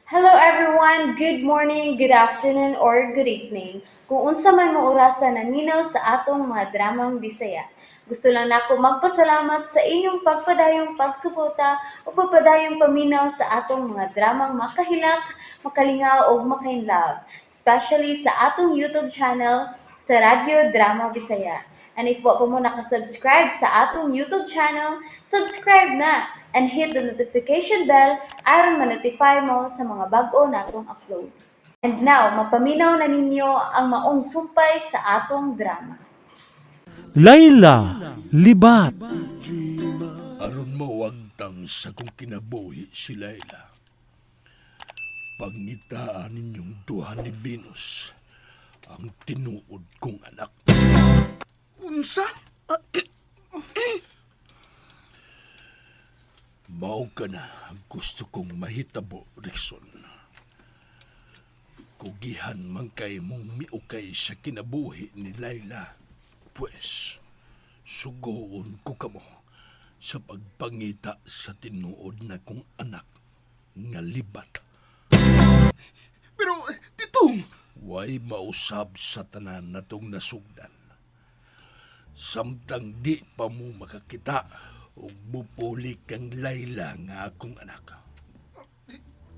Hello everyone, good morning, good afternoon, or good evening. Kung unsa man mo orasan naminaw sa atong mga dramang Bisaya. Gusto lang nako magpasalamat sa inyong pagpadayong pagsuporta o pagpadayong paminaw sa atong mga dramang makahilak, makalingaw o makainlove, especially sa atong YouTube channel sa Radyo Drama Bisaya. And if wa pa mo nakasubscribe sa atong YouTube channel, subscribe na and hit the notification bell aron ma-notify mo sa mga bag-o natong uploads. And now, mapaminaw na ninyo ang maong sumpay sa atong drama. Layla, libat. Aron mawagtang sa kong kinabuhi si Layla. Pangitaan ninyong duha ni Venus ang tinuod kong anak. Unsa? Mao ka na ang gusto kong mahitabo, Rickson. Kugihan man kay mong miukay sa kinabuhi ni Layla. Pues, sugoon ko kamo sa pagpangita sa tinuod na kong anak nga libat. Pero, titong, Way mausab sa tanan natong nasugdan. Samtang di pa mo makakita o bupuli kang Layla nga akong anak.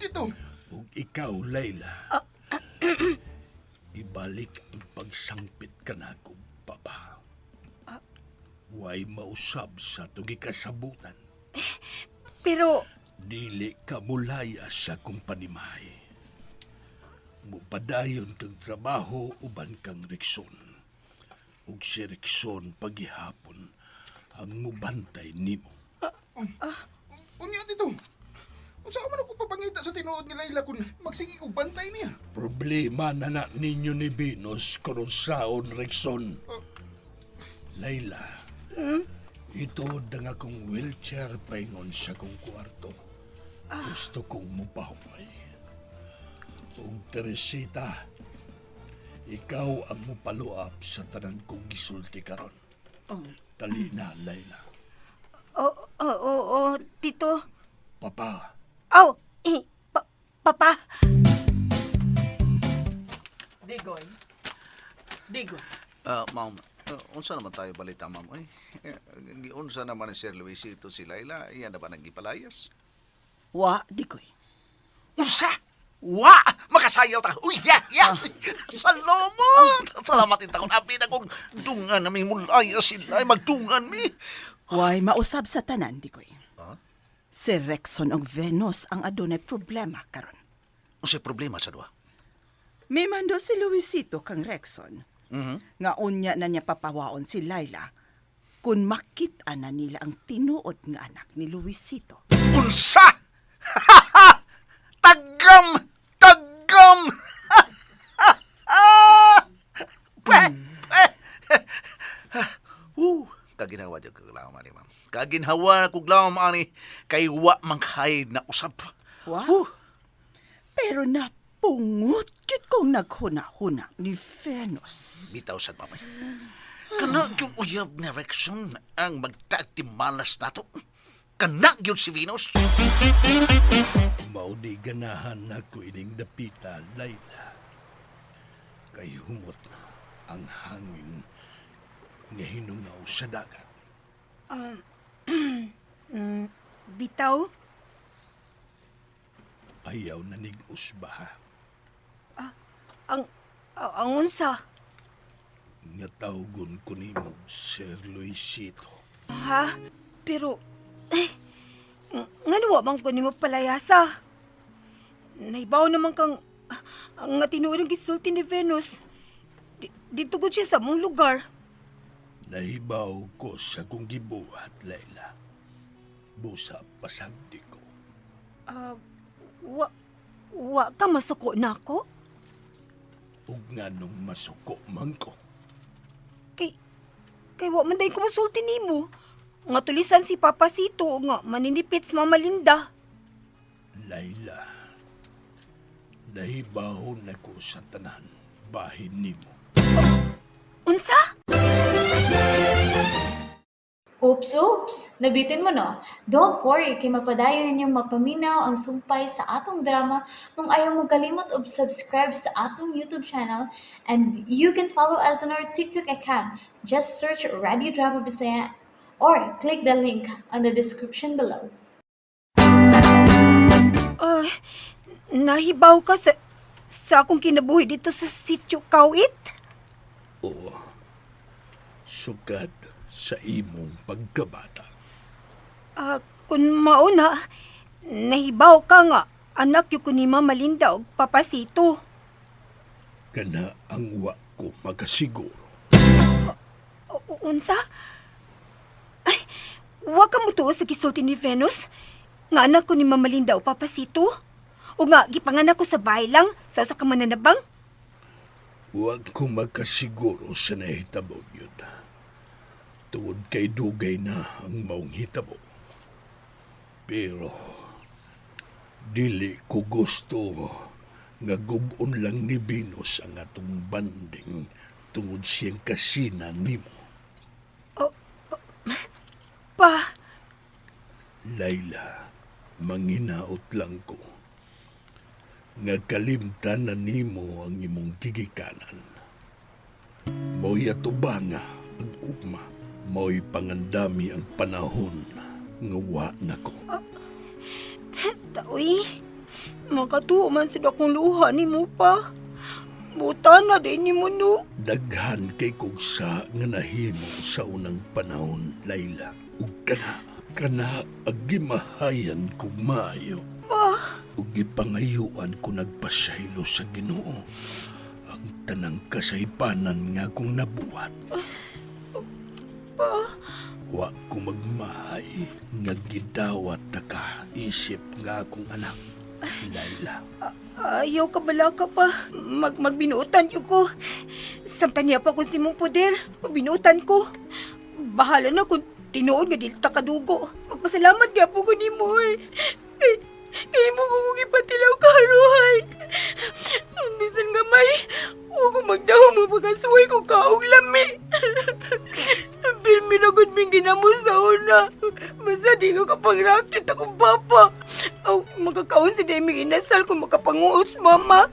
titong, Ug ikaw, Layla, ibalik ang pagsangpit ka na akong papa. Way mausab sa itong ikasabutan. Pero, Dili ka mulaya sa akong panimahe. Mupadayon kang trabaho uban kang Rickson. Ug si Rickson paghihapon ang mubantay nimo. unya titong. Unsa ka man ako papangita sa tinuod ni Layla kung magsigi og bantay niya? Problema na ninyo ni Venus karon Rickson. Layla, ito nga kong wheelchair paingon sa kong kwarto. Gusto kong mupahumay. Ug Teresita, ikaw ang mupaluap sa tanan kong gisulti karon. Dali na, Layla. Tito. Papa, Papa. Digoy. Digoy. Ma'am, unsa naman tayo balita, ma'am? Ay, unsa naman ni Sir Luisito si Layla? Iyan na ba naggipalayas? Wa, Digoy. Unsa? Wa! Makasayaw ta! Uy, ya! Salamat! Salamat yung taon. Abi na kong dungan na may mulaya sila. Ay, magdungan mi. Way mausab sa tanan, Digoy. Ha? Si Rexon og Venus ang adunay problema karon. Unsa problema sa duha? May mando si Luisito kang Rexon. Nga unya na niya papawaon si Layla kung makita na nila ang tinuod nga anak ni Luisito. Unsa? Tagam! Tagam! Kaginawa dyan kaglaw, mani, ma'am. Kaginhawa na kuglaw, mani, kay wa mangkahid na usap. Wow. Pero napungot kit kong naghuna-huna ni Venus. Bitaw sad, mamay. Kana yung uyab na Rexon ang magtagtimalas nato. Kana yun si Venus. mauni ganahan ako ining dapita, Layla. Kay humot ang hangin nga hinungaw sa dagat. Bitaw? Ayaw na nig-usbaha. Ang unsa? Nga tawgon ko nimo, Sir Luisito. Ha? Pero, nga nawa man ko ni mo palayasa. Naibaw naman kang, ang nga tinuod ang gisulti ni Venus. Dito gud siya sa mong lugar. Nahibaw ko sa kong gibuhat, Layla. Busa pasagdi ko. Wa ka masuko na ako? Ug nga nung masuko man ko. Kay wa man dayon ko masulti nimo. Nga tulisan si Papa Sito nga maninipit sa Mama Linda. Layla, nahibahon ako sa tanan bahin nimo. Unsa? Oops! Nabitin mo no? Don't worry, kay mapadayon ninyong mapaminaw ang sumpay sa atong drama kung ayaw mo kalimot og subscribe sa atong YouTube channel and you can follow us on our TikTok account. Just search Radio Drama Bisaya or click the link on the description below. Nahibaw ka sa akong kinabuhi dito sa sitio Kawit? O sugad sa imong pagkabata. Kung mauna, nahibaw ka nga, anak yu ko ni Mama Linda og papasito. Kana ang wa ko makasiguro. Unsa? Ay, wa ka mo tuo sa gisulti ni Venus? Nga anak ko ni Mama Linda og papasito? O nga, gipanganak ko sa bahay lang, sa usa ka mananabang? Huwag ko makasiguro sa nahitabo yun. Tungod kay dugay na ang maong hitabo. Pero, dili ko gusto nga gubon lang ni Venus ang atong banding tungod siyang kasina nimo. Pa, Layla, manginaot lang ko. Nga kalimtan na nimo ang imong gigikanan. Mo'y atubanga ang ugma. Mo'y pangandami ang panahon nga wa na ko. taoy, makatuo man sa dakong luha ni mo pa. Buta na din ni mo no. Daghan kay kugsa nga nahimo sa unang panahon, Layla. Ug kana agimahayan kog maayo. Ug gipangayuan ko nagpasaylo sa Ginoo ang tanang kasaypanan nga akong nabuhat. Wa ko magmahay nga gidawat ta ka isip nga akong anak, Layla. Ayaw ka bala ka pa. Magbinuutan yu ko. Samtang niya pa kung si mong poder. Magbinuutan ko. Bahala na kung tinuod nga dili ta kadugo. Magpasalamat nga po ko ni mo eh. Kaya mo kung ipatilaw ka haruhay. Bisan nga may, huwag ko magdaho mo pagkasuway ko kaong lami. Pirmi na gud ming ginamo sa una. Basta di ko kapangrakit akong papa. Aw, magkakaon si Demi inasal kung makapanguos, mama.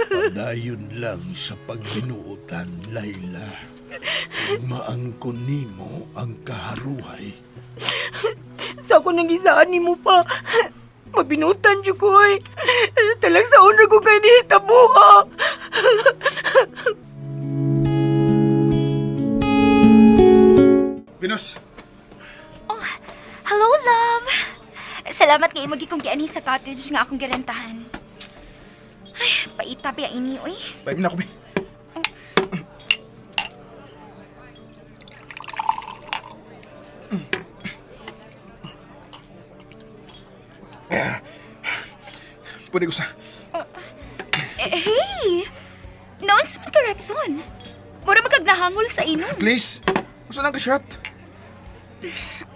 Padayon lang sa pagbinuotan, Layla. Maangkon nimo ang kaharuhay. Sa ako nang isaan ni mo pa. Mabinutan dyo ko eh. Talang sa una ko kayo nihitabo ha. Venus, Hello, love! Salamat kay imagi kong giani sa cottage nga akong girentahan. Ay, paita pa ini, oy. baby na ako, be. Pwede ko sa... Hey! Noon sa man ka, Rexon. Mura magkagnahangol sa inom. Please, gusto lang ka shot.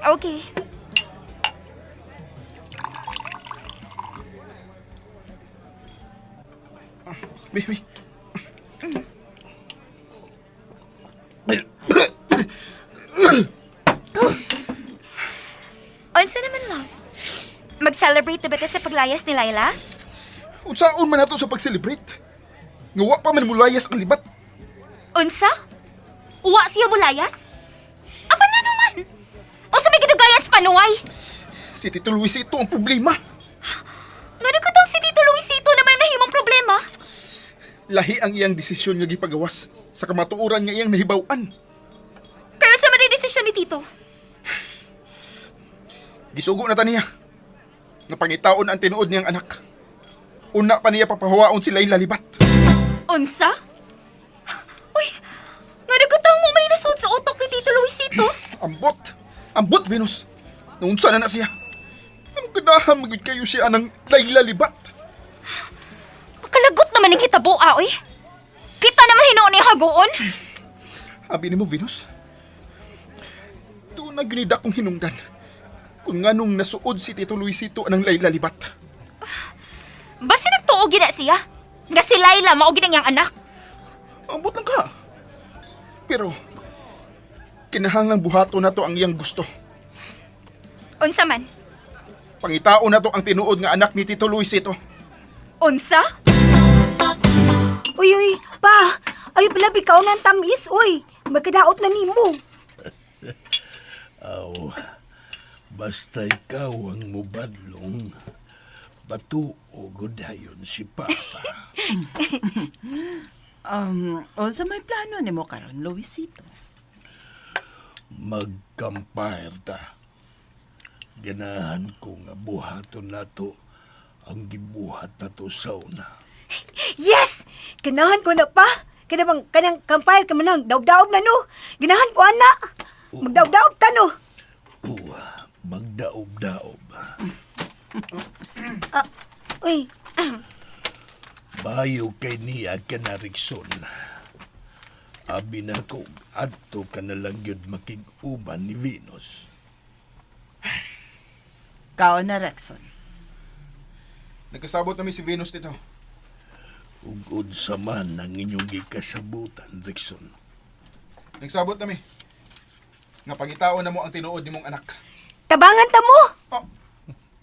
Okay. Baby. Unsa naman, love? Mag-celebrate na ba ta sa paglayas ni Laila? Unsaon man nato sa pag-celebrate. Ngawa pa man mulayas ang libat. Unsa? Uwa siya bulayas? Apa na naman? O sa may gidugayan sa panuway? Si Tito Luisito ang problema. Nga nagkatang si Tito Luisito naman ang nahimong problema. Lahi ang iyang desisyon nga gipagawas sa kamatuoran nga iyang nahibaw-an. Kaya sa man ang desisyon ni Tito? Gisugo na ta niya. Nga pangitaon ang tinuod niyang anak. Una pa niya papahawaon si Layla libat. Unsa? Uy, nga nagkatang mo man nasud sa utok ni Tito Luisito. Ambot! Ambot, Venus! Naunsa na siya. Ang ganahan magiging kayo siya ng Layla libat. Makalagot naman ang hitabo, oy. Kita naman hinuon ni hagoon. Abi ni mo, Venus. Doon na ginida kong hinungdan. Kung nga nung nasuod si Tito Luisito anang Layla libat. Basi nagtuo gina siya. Nga si Laila mao gid ang iyang anak. Ambot lang ka. Pero, Kinahanglang buhato na to ang iyang gusto. Unsa man? Pangitao na to ang tinuod nga anak ni Tito Luisito. Unsa? Uy, uy, pa! Ay, pala, bikaw ng tamis, uy! Magkadaot na nimo. Aw, basta ikaw ang mubadlong, batuog dayon si Papa. Unsa may plano nimo karon, Luisito? Mag-campfire ta. Ganahan ko nga buhaton nato ang gibuhat nato sa una. Yes! Ganahan ko na pa! Kanang campfire ka manang, daog-daog na no! Ganahan ko, ana! Magdaog-daog ta no! Magdaob-daob. Uy, Bayo kay niya ka na Rickson. Abi na ko, adto ka na lang yun makig-uban ni Venus. Kao na, Rexon. Nagkasabot namin si Venus dito. Ugod sa man ang inyong gikasabutan, Rickson. Nagsabot namin. Nga pangitao na mo ang tinuod ni mong anak. tabangan ta mo! Oh,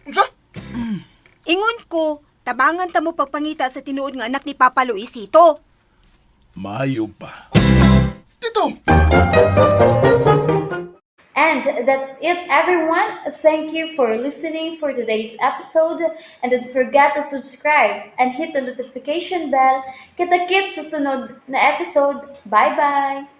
unsa? Ingon ko, tabangan ta mo pagpangita sa tinuod nga anak ni Papa Luisito. Maayo pa. Tito! And that's it, everyone. Thank you for listening for today's episode. And don't forget to subscribe and hit the notification bell. Kita-kits sa sunod na episode. Bye-bye!